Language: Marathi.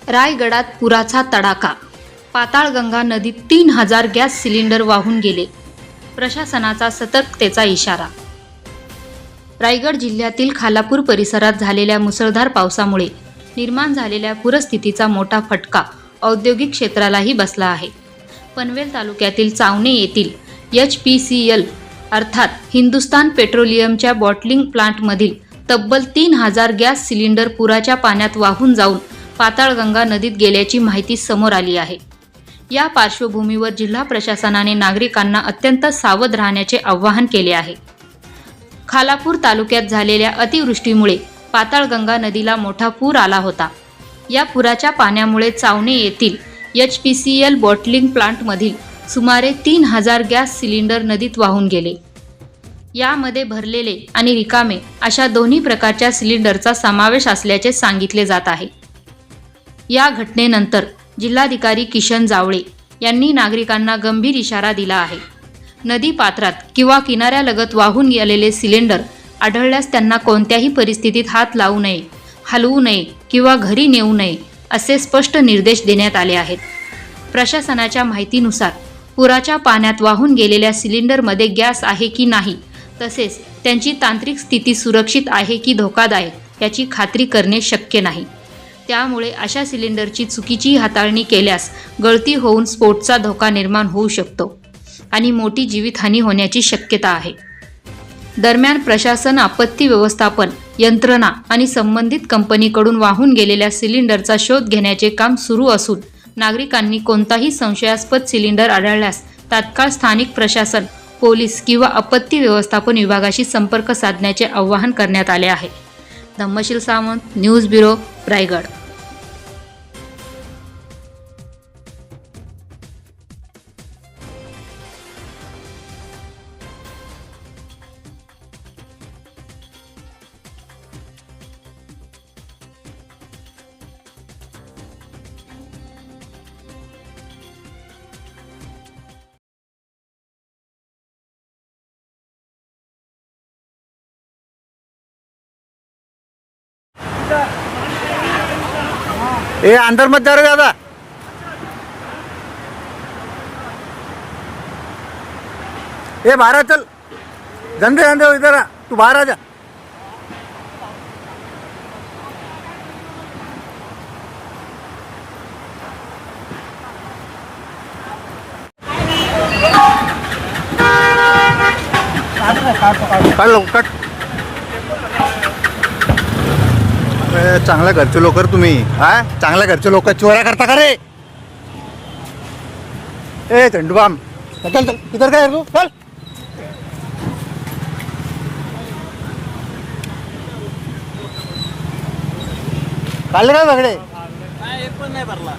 रायगडात पुराचा तडाखा, पाताळगंगा नदीत 3000 गॅस सिलेंडर वाहून गेले. प्रशासनाचा सतर्कतेचा इशारा. रायगड जिल्ह्यातील खालापूर परिसरात झालेल्या मुसळधार पावसामुळे निर्माण झालेल्या पूरस्थितीचा मोठा फटका औद्योगिक क्षेत्रालाही बसला आहे. पनवेल तालुक्यातील चावणे येथील HPCL अर्थात हिंदुस्तान पेट्रोलियमच्या बॉटलिंग प्लांटमधील तब्बल 3000 गॅस सिलेंडर पुराच्या पाण्यात वाहून जाऊन पाताळगंगा नदीत गेल्याची माहिती समोर आली आहे. या पार्श्वभूमीवर जिल्हा प्रशासनाने नागरिकांना अत्यंत सावध राहण्याचे आवाहन केले आहे. खालापूर तालुक्यात झालेल्या अतिवृष्टीमुळे पाताळगंगा नदीला मोठा पूर आला होता. या पुराच्या पाण्यामुळे चावणे येथील HPCL बॉटलिंग प्लांटमधील सुमारे 3000 गॅस सिलेंडर नदीत वाहून गेले. यामध्ये भरलेले आणि रिकामे अशा दोन्ही प्रकारच्या सिलेंडरचा समावेश असल्याचे सांगितले जात आहे. या घटनेनंतर जिल्हाधिकारी किशन जावळे यांनी नागरिकांना गंभीर इशारा दिला आहे. नदी पात्रात किंवा किनाऱ्यालगत वाहून गेलेले सिलेंडर आढळल्यास त्यांना कोणत्याही परिस्थितीत हात लावू नये, हलवू नये किंवा घरी नेऊ नये असे स्पष्ट निर्देश देण्यात आले आहेत. प्रशासनाच्या माहितीनुसार पुराच्या पाण्यात वाहून गेलेल्या सिलेंडरमध्ये गॅस आहे की नाही, तसेच त्यांची तांत्रिक स्थिती सुरक्षित आहे की धोकादायक याची खात्री करणे शक्य नाही. त्यामुळे अशा सिलेंडरची चुकीची हाताळणी केल्यास गळती होऊन स्फोटाचा धोका निर्माण होऊ शकतो आणि मोठी जीवितहानी होण्याची शक्यता आहे. दरम्यान प्रशासन, आपत्ती व्यवस्थापन यंत्रणा आणि संबंधित कंपनीकडून वाहून गेलेल्या सिलेंडरचा शोध घेण्याचे काम सुरू असून नागरिकांनी कोणताही संशयास्पद सिलेंडर आढळल्यास तात्काळ स्थानिक प्रशासन, पोलीस किंवा आपत्ती व्यवस्थापन विभागाशी संपर्क साधण्याचे आवाहन करण्यात आले आहे. Dhammashil Sawant, news bureau, Raigad. ए अंदर मत जा रहे ज्यादा. ए बाहर आ, चल गंदे गंदे इधर आ, तू बाहर आ जा. काढ लवकर काढ. चांगल्या घरचे लोक तुम्ही, चांगल्या घरचे लोक चोऱ्या करता का रे? ए झंडूबाम, चल चल इधर काय तू, चल. काढले काय सगळे? एक पण नाही भरला.